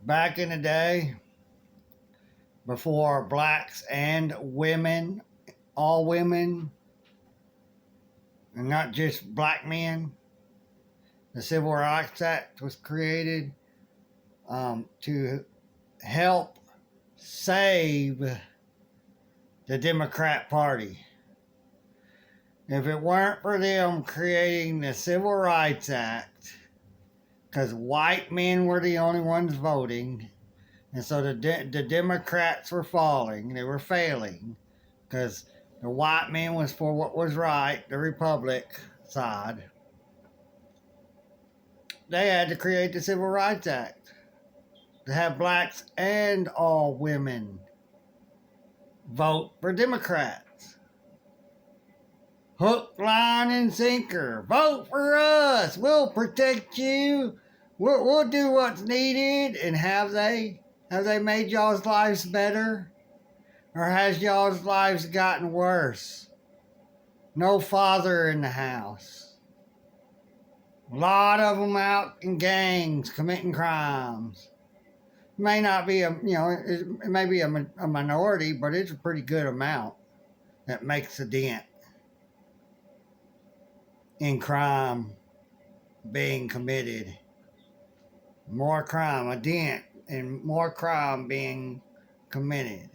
back in the day, before blacks and women, all women, and not just black men, the Civil Rights Act was created to help save the Democrat Party. If it weren't for them creating the Civil Rights Act, because white men were the only ones voting, and so the Democrats were falling, they were failing, because the white men was for what was right, the Republic side. They had to create the Civil Rights Act to have blacks and all women vote for Democrats. Hook, line, and sinker. Vote for us. We'll protect you. We'll do what's needed. And have they made y'all's lives better? Or has y'all's lives gotten worse? No father in the house. A lot of them out in gangs committing crimes. May not be it may be a minority, but it's a pretty good amount that makes a dent in crime being committed. More crime, a dent in more crime being committed.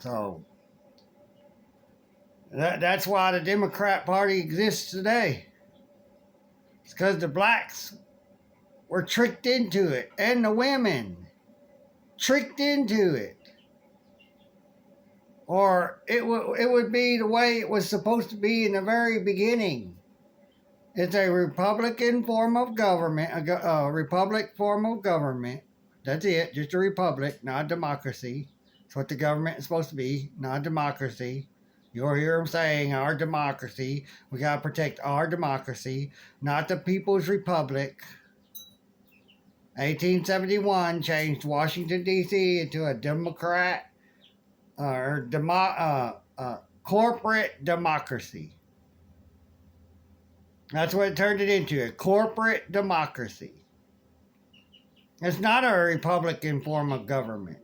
So that's why the Democrat Party exists today. It's because the blacks were tricked into it, and the women tricked into it. Or it would be the way it was supposed to be in the very beginning. It's a Republican form of government, a republic form of government. That's it, just a republic, not a democracy. That's what the government is supposed to be, not a democracy. You'll hear them saying, our democracy. We got to protect our democracy, not the People's Republic. 1871 changed Washington, D.C. into a Democrat corporate democracy. That's what it turned it into, a corporate democracy. It's not a Republican form of government.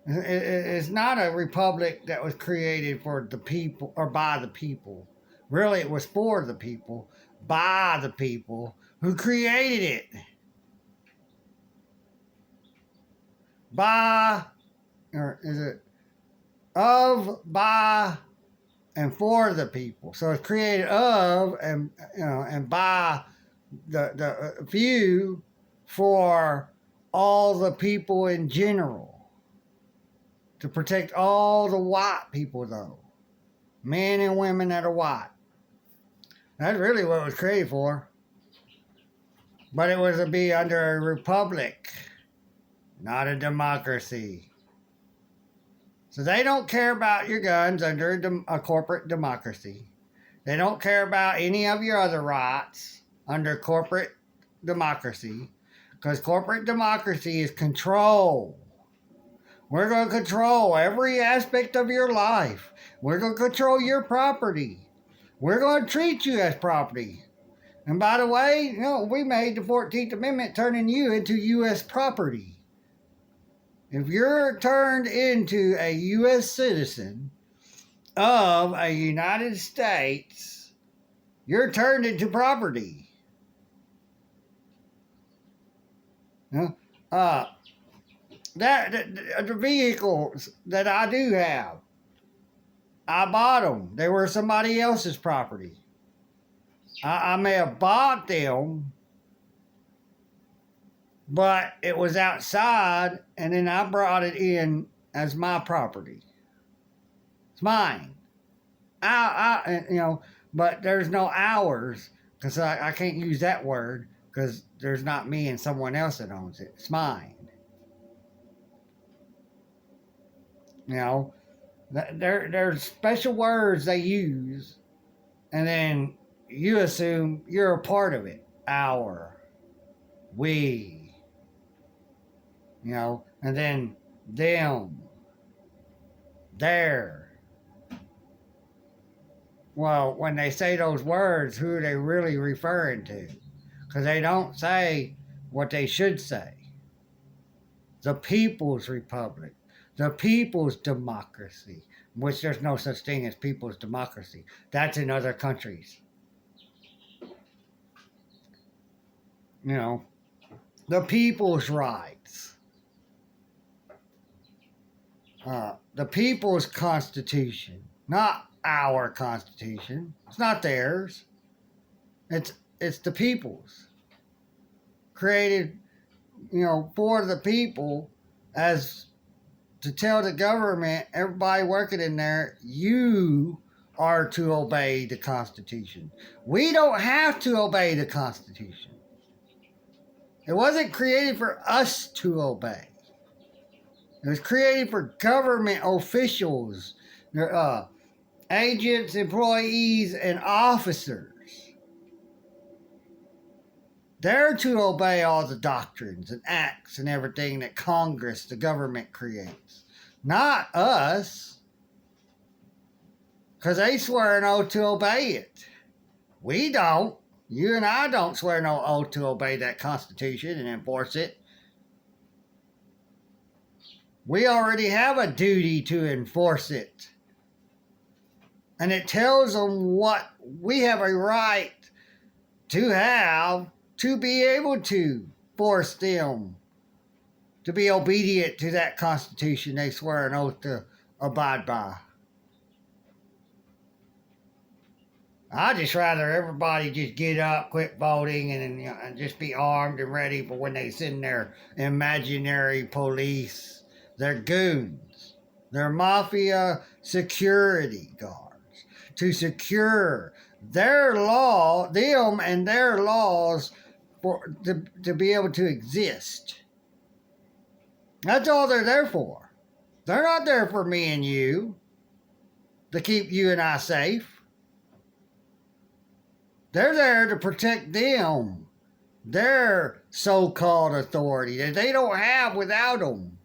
It's not a republic that was created for the people or by the people. Really, it was for the people, by the people who created it. By, or is it of, by, and for the people. So it's created of and by the few for all the people in general. To protect all the white people, though. Men and women that are white. That's really what it was created for. But it was to be under a republic, not a democracy. So they don't care about your guns under a corporate democracy. They don't care about any of your other rights under corporate democracy. Because corporate democracy is control. We're going to control every aspect of your life. We're going to control your property. We're going to treat you as property. And by the way, we made the 14th Amendment turning you into U.S. property. If you're turned into a U.S. citizen of a United States, you're turned into property. The vehicles that I do have, I bought them. They were somebody else's property. I may have bought them, but it was outside, and then I brought it in as my property. It's mine. But there's no ours, because I can't use that word, because there's not me and someone else that owns it. It's mine. There's special words they use, and then you assume you're a part of it. Our, we, and then them, their. Well, when they say those words, who are they really referring to? because they don't say what they should say. The People's Republic, the People's Democracy, which there's no such thing as People's Democracy. That's in other countries. You know, the People's Rights, the People's Constitution, not our Constitution. It's not theirs. It's the people's, created, for the people, as to tell the government, everybody working in there, you are to obey the Constitution. We don't have to obey the Constitution. It wasn't created for us to obey. It was created for government officials, agents, employees, and officers. They're to obey all the doctrines and acts and everything that Congress, the government, creates. Not us. Because they swear an oath to obey it. We don't. You and I don't swear no oath to obey that Constitution and enforce it. We already have a duty to enforce it. And it tells them what we have a right to have, to be able to force them to be obedient to that Constitution they swear an oath to abide by. I'd just rather everybody just get up, quit voting, and just be armed and ready for when they send their imaginary police, their goons, their mafia security guards, to secure their law, them and their laws, to be able to exist. That's all they're there for. They're not there for me and you, to keep you and I safe. They're there to protect them, their so-called authority that they don't have without them.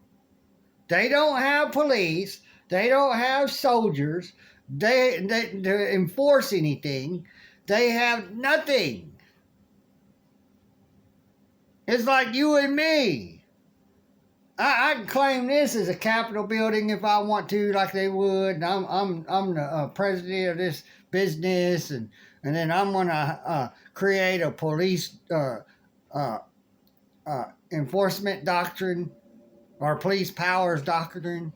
They don't have police. They don't have soldiers. They to enforce anything. They have nothing. It's like you and me. I can claim this as a Capitol building if I want to, like they would. And I'm the president of this business, and then I'm gonna create a police enforcement doctrine, or police powers doctrine.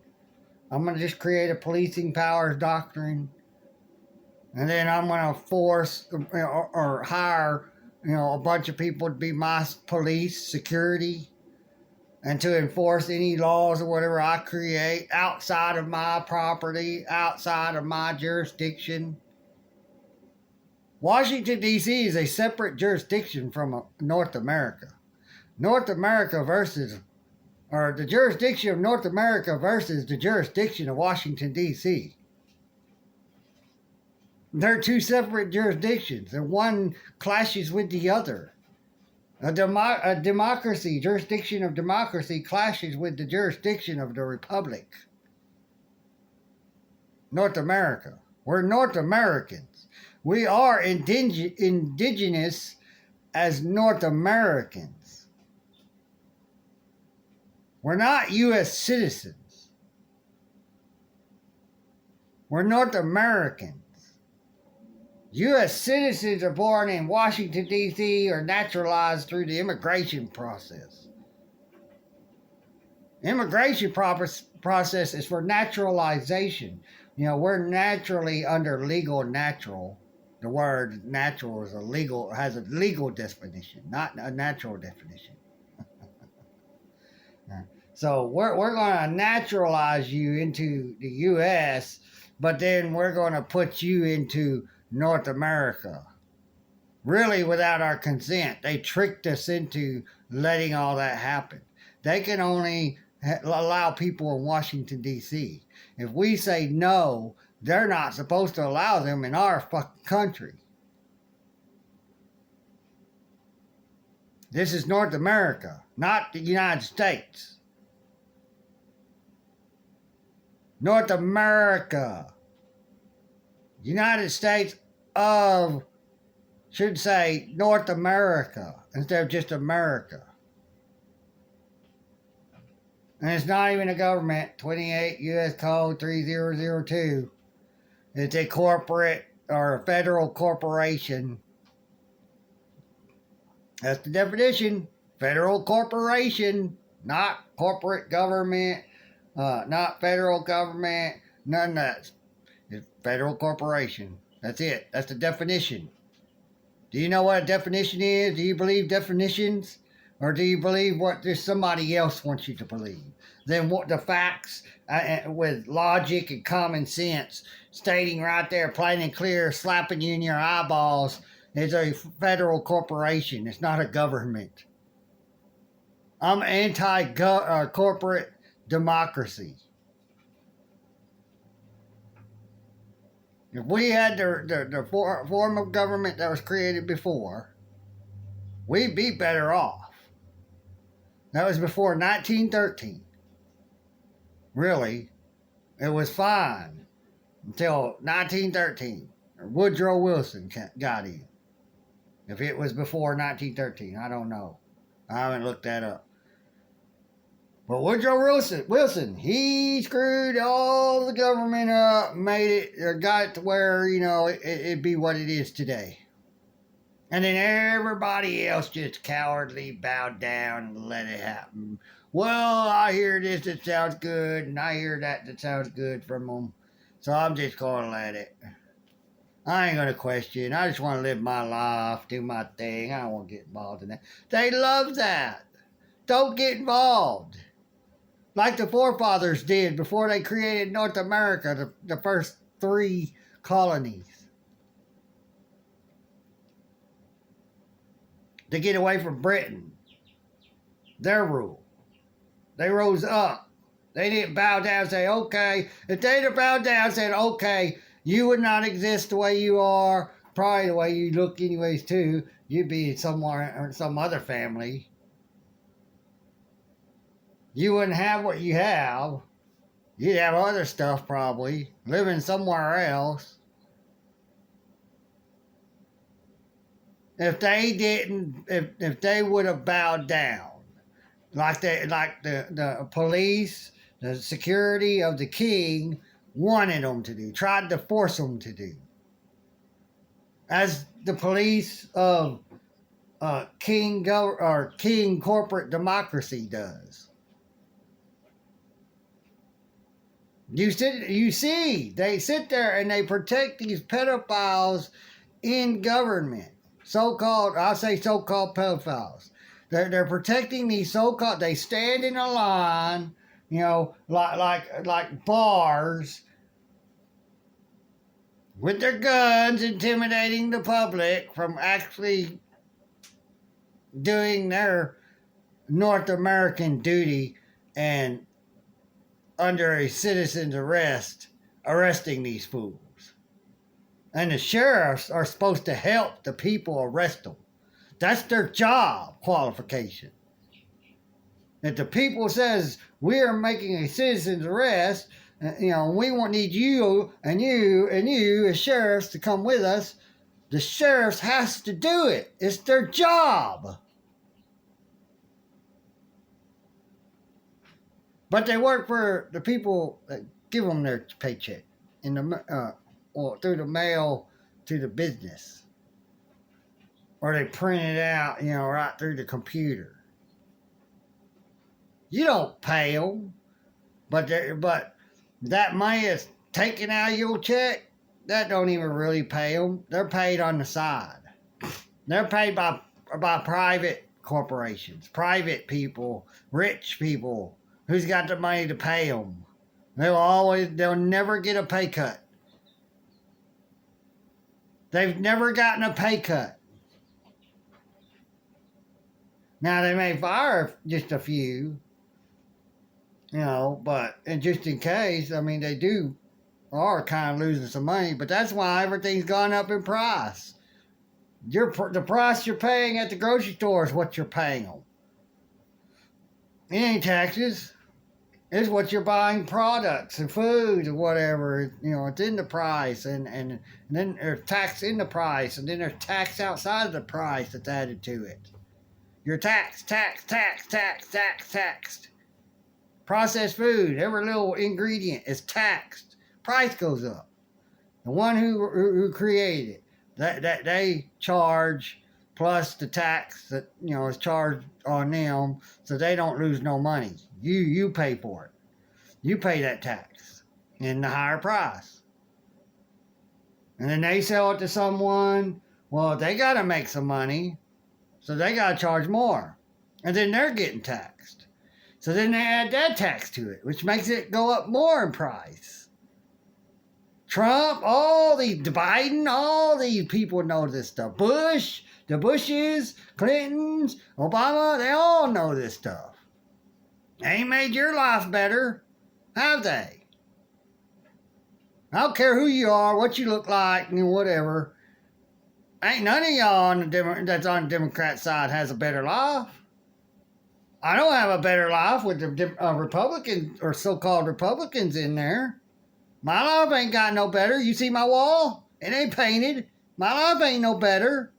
I'm gonna just create a policing powers doctrine, and then I'm gonna force or hire a bunch of people to be my police security, and to enforce any laws or whatever I create outside of my property, outside of my jurisdiction. Washington, D.C. is a separate jurisdiction from North America. North America versus, or the jurisdiction of North America versus the jurisdiction of Washington, D.C. They're two separate jurisdictions, and one clashes with the other. A democracy, jurisdiction of democracy, clashes with the jurisdiction of the republic. North America. We're North Americans. We are indigenous as North Americans. We're not U.S. citizens. We're North Americans. U.S. citizens are born in Washington, D.C. or naturalized through the immigration process. Immigration process is for naturalization. We're naturally under legal natural. The word natural has a legal definition, not a natural definition. So we're going to naturalize you into the U.S., but then we're going to put you into North America. Really without our consent. They tricked us into letting all that happen. They can only allow people in Washington, D.C. If we say no, they're not supposed to allow them in our fucking country. This is North America, not the United States. North America. United States of should say North America instead of just America. And it's not even a government, 28 U.S. Code 3002. It's a corporate or a federal corporation. That's the definition. Federal corporation, not corporate government, not federal government, none of that. It's federal corporation. That's it. That's the definition. Do you know what a definition is? Do you believe definitions? Or do you believe what just somebody else wants you to believe? Then what the facts with logic and common sense stating right there plain and clear, slapping you in your eyeballs, is a federal corporation. It's not a government. I'm anti-corporate democracy. If we had the form of government that was created before, we'd be better off. That was before 1913. Really, it was fine until 1913. Woodrow Wilson got in. If it was before 1913, I don't know. I haven't looked that up. But Woodrow Wilson, he screwed all the government up, made it, or got it to where, it'd be what it is today. And then everybody else just cowardly bowed down and let it happen. Well, I hear this that sounds good, and I hear that sounds good from them. So I'm just going to let it. I ain't going to question. I just want to live my life, do my thing. I don't want to get involved in that. They love that. Don't get involved. Like the forefathers did before they created North America, the first 3 colonies. To get away from Britain. Their rule. They rose up. They didn't bow down and say, okay. If they'd have bowed down and said, okay, you would not exist the way you are, probably the way you look anyways too. You'd be somewhere or some other family. You wouldn't have what you have. You'd have other stuff probably. Living somewhere else. If they didn't, if they would have bowed down, like the police, the security of the king wanted them to do, tried to force them to do, as the police of king corporate democracy does. You see, they sit there and they protect these pedophiles in government. I'll say so-called pedophiles. They're protecting these so-called, they stand in a line, like bars, with their guns intimidating the public from actually doing their North American duty and under a citizen's arresting these fools. And the sheriffs are supposed to help the people arrest them. That's their job qualification. If the people says we are making a citizen's arrest, we need you and you and you as sheriffs to come with us, the sheriffs has to do it. It's their job. But they work for the people that give them their paycheck or through the mail to the business. Or they print it out, right through the computer. You don't pay them. But that money is taken out of your check, that don't even really pay them. They're paid on the side. They're paid by private corporations, private people, rich people. Who's got the money to pay them? They'll never get a pay cut. They've never gotten a pay cut. Now they may fire just a few, but and just in case, they are kind of losing some money, but that's why everything's gone up in price. The price you're paying at the grocery store is what you're paying them. It ain't taxes. It's what you're buying products and food or whatever. You know, it's in the price, and then there's tax in the price, and then there's tax outside of the price that's added to it. You're taxed. Processed food, every little ingredient is taxed. Price goes up. The one who created it, that they charge plus the tax that is charged on them, so they don't lose no money. You pay for it. You pay that tax in the higher price, and then they sell it to someone. Well, they got to make some money, so they got to charge more, and then they're getting taxed. So then they add that tax to it, which makes it go up more in price. Trump, Biden, all these people know this stuff. Bush, the Bushes, Clintons, Obama, they all know this stuff. They ain't made your life better, have they? I don't care who you are, what you look like, and whatever. Ain't none of y'all that's on the Democrat side has a better life. I don't have a better life with the Republicans or so-called Republicans in there. My life ain't got no better. You see my wall? It ain't painted. My life ain't no better.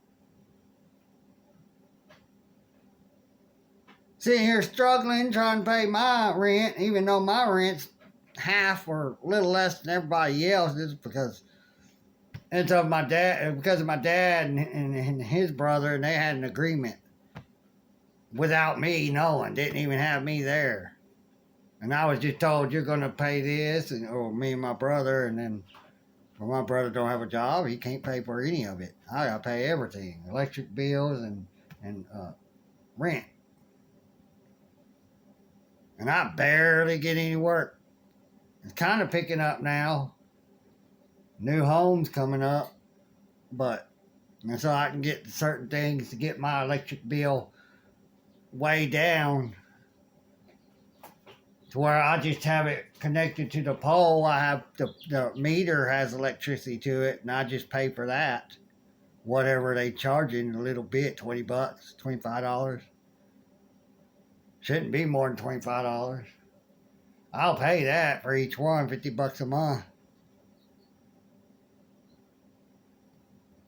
Sitting here struggling, trying to pay my rent, even though my rent's half or a little less than everybody else's because of my dad and his brother, and they had an agreement without me knowing, didn't even have me there. And I was just told, you're going to pay this, or me and my brother, and then, well, my brother don't have a job. He can't pay for any of it. I got to pay everything, electric bills and rent. And I barely get any work. It's kind of picking up now. New homes coming up, and so I can get certain things to get my electric bill way down to where I just have it connected to the pole. I have the meter has electricity to it, and I just pay for that, whatever they charging a little bit, $20, $25. Shouldn't be more than $25. I'll pay that for each one, $50 a month.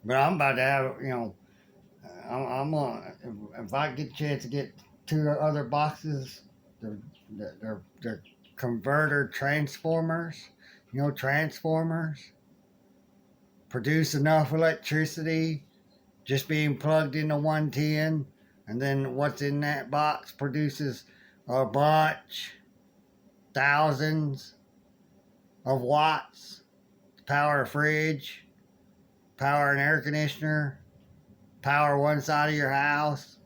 But I'm about to have, I'm gonna, if I get a chance to get 2 other boxes, they're converter transformers, transformers produce enough electricity just being plugged into 110, and then what's in that box produces a bunch, thousands of watts to power a fridge, power an air conditioner, power one side of your house.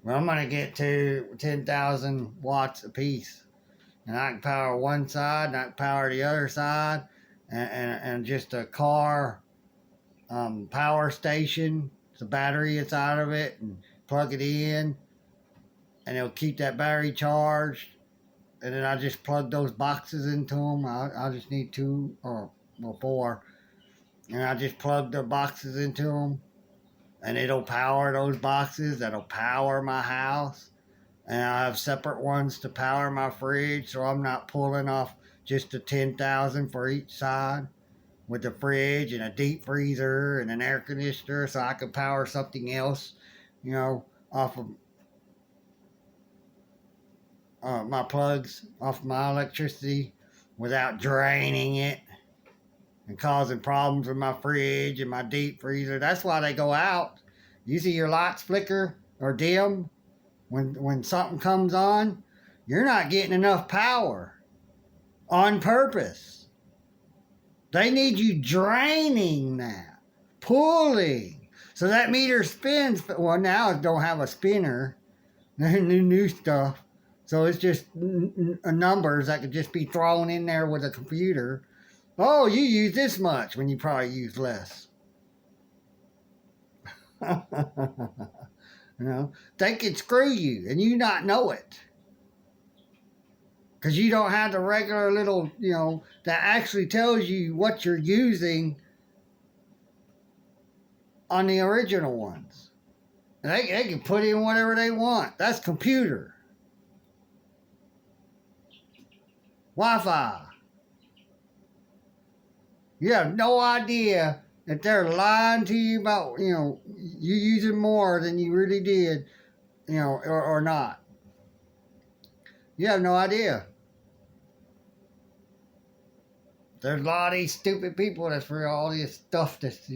Well, I'm going to get to 10,000 watts a piece. And I can power one side, and I can power the other side, and just a car power station. It's a battery inside of it, and plug it in, and it'll keep that battery charged. And then I just plug those boxes into them. I just need 2 or 4. And I just plug the boxes into them, and it'll power those boxes. That'll power my house. And I have separate ones to power my fridge, so I'm not pulling off just the 10,000 for each side with the fridge and a deep freezer and an air conditioner, so I can power something else, off of my plugs, off my electricity without draining it and causing problems with my fridge and my deep freezer. That's why they go out. You see your lights flicker or dim when something comes on. You're not getting enough power on purpose. They need you draining that, pulling. So that meter spins. Well, now it don't have a spinner. New stuff. So it's just numbers that could just be thrown in there with a computer. Oh, you use this much when you probably use less. They could screw you and you not know it. Because you don't have the regular little, that actually tells you what you're using on the original ones. And they can put in whatever they want. That's computer. Wi-Fi. You have no idea that they're lying to you about, you using more than you really did, or not. You have no idea. There's a lot of these stupid people that's for all this stuff that's,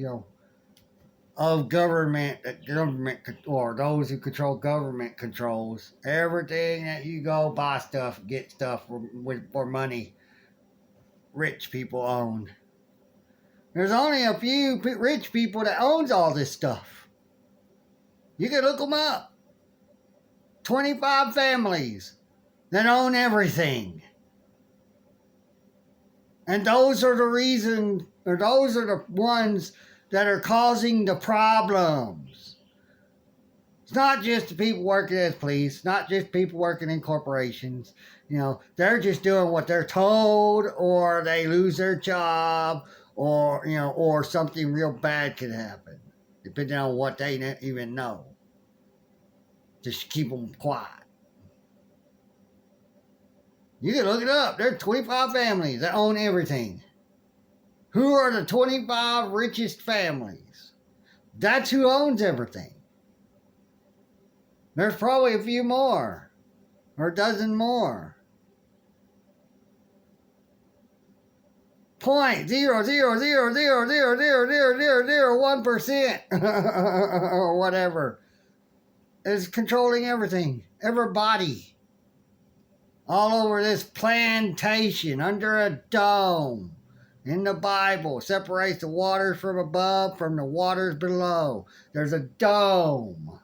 of government, that government, or those who control government controls. Everything that you go buy stuff, get stuff for money, rich people own. There's only a few rich people that owns all this stuff. You can look them up. 25 families that own everything. And those are the reasons, or those are the ones that are causing the problems. It's not just the people working as police, not just people working in corporations. They're just doing what they're told, or they lose their job, or something real bad could happen, depending on what they even know. Just keep them quiet. You can look it up. There are 25 families that own everything. Who are the 25 richest families? That's who owns everything. There's probably a few more, or a dozen more. 0.00000000001% or whatever is controlling everything. Everybody. All over this plantation, under a dome, in the Bible, separates the waters from above from the waters below. There's a dome.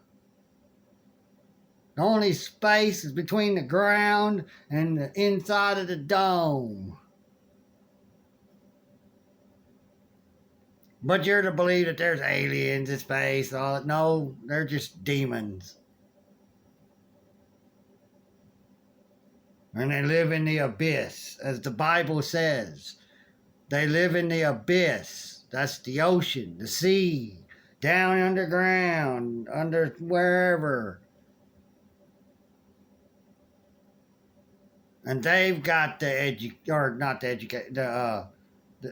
The only space is between the ground and the inside of the dome. But you're to believe that there's aliens in space. No, they're just demons. And they live in the abyss, as the Bible says. They live in the abyss. That's the ocean, the sea, down underground, under wherever. And they've got they're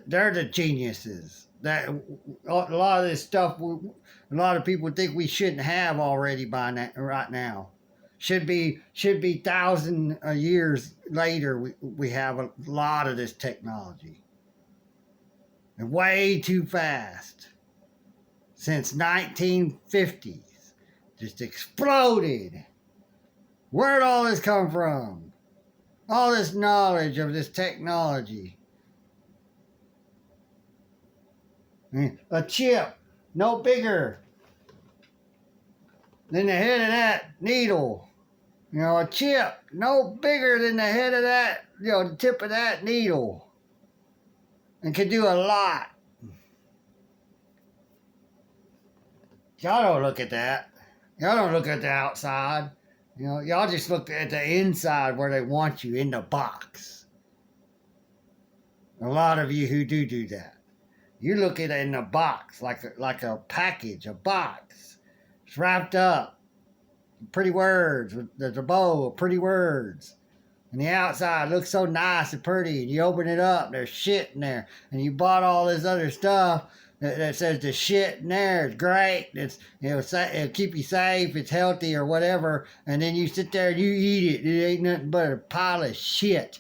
the geniuses. That a lot of this stuff, a lot of people think we shouldn't have already right now. Should be thousands of years later. We have a lot of this technology. And way too fast. Since 1950s, just exploded. Where'd all this come from? All this knowledge of this technology. A chip, no bigger than the head of that needle. A chip, no bigger than the head of that, the tip of that needle. And can do a lot. Y'all don't look at that. Y'all don't look at the outside. Y'all just look at the inside where they want you, in the box. A lot of you who do that. You look at it in a box, like a package, a box. It's wrapped up. Pretty words. There's a bow of pretty words. And the outside looks so nice and pretty. And you open it up, there's shit in there. And you bought all this other stuff that says the shit in there is great. It'll keep you safe. It's healthy or whatever. And then you sit there and you eat it. It ain't nothing but a pile of shit.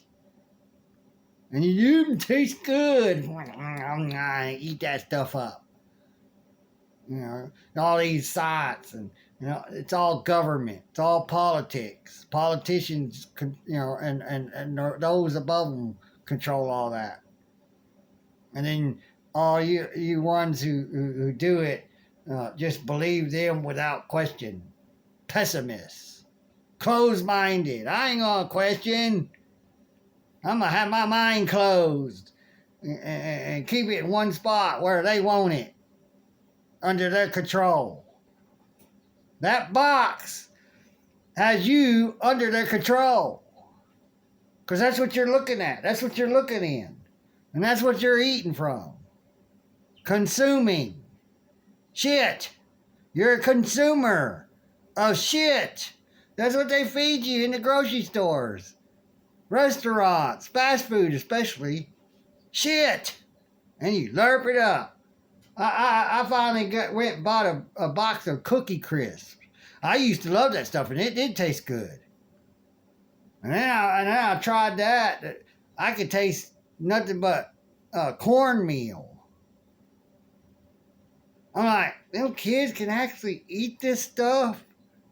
And you taste good. Eat that stuff up. All these sites, and it's all government. It's all politics. Politicians, and those above them control all that. And then all you ones who do it, just believe them without question. Pessimists, closed-minded. I ain't gonna question. I'm going to have my mind closed and keep it in one spot where they want it, under their control. That box has you under their control. Because that's what you're looking at. That's what you're looking in. And that's what you're eating from. Consuming shit. You're a consumer of shit. That's what they feed you in the grocery stores. Restaurants, fast food especially, shit. And you lurp it up. I finally went and bought a box of Cookie Crisps. I used to love that stuff, and it did taste good. And then I tried that. I could taste nothing but cornmeal. I'm like, them kids can actually eat this stuff?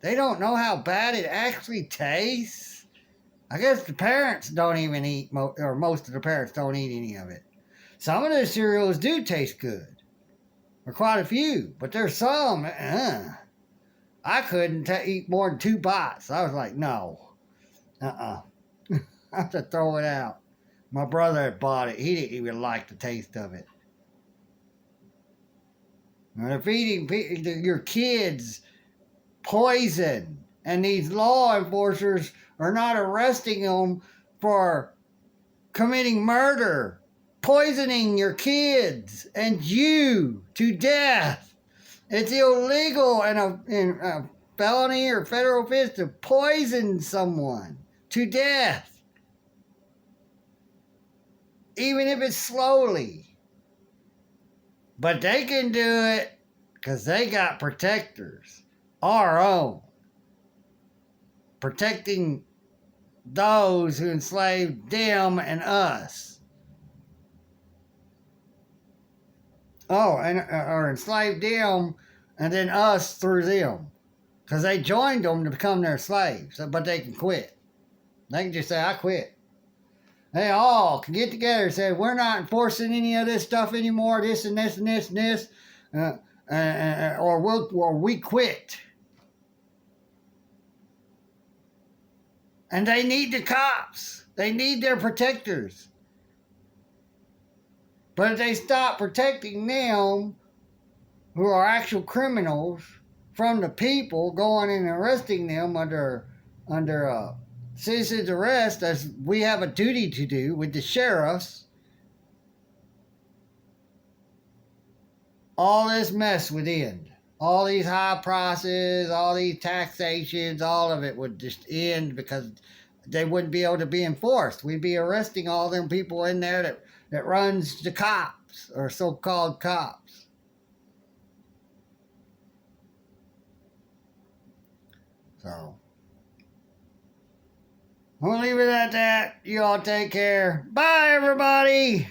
They don't know how bad it actually tastes? I guess the parents don't even eat, or most of the parents don't eat any of it. Some of the cereals do taste good, or quite a few, but there's some, I couldn't eat more than 2 bites. I was like, no, I have to throw it out. My brother had bought it. He didn't even like the taste of it. And they're feeding your kids poison, and these law enforcers are not arresting them for committing murder, poisoning your kids and you to death. It's illegal and a felony or federal offense to poison someone to death, even if it's slowly. But they can do it because they got protectors, our own, protecting those who enslaved them and us. Oh, and or enslaved them and then us through them, because they joined them to become their slaves. But they can quit. They can just say, I quit. They all can get together and say, we're not enforcing any of this stuff anymore, this and this and this and this, or we quit. And they need the cops. They need their protectors. But if they stop protecting them, who are actual criminals, from the people, going and arresting them under citizen's arrest, as we have a duty to do with the sheriffs, all this mess would end. All these high prices, all these taxations, all of it would just end because they wouldn't be able to be enforced. We'd be arresting all them people in there that runs the cops, or so-called cops. So we'll leave it at that. You all take care. Bye, everybody.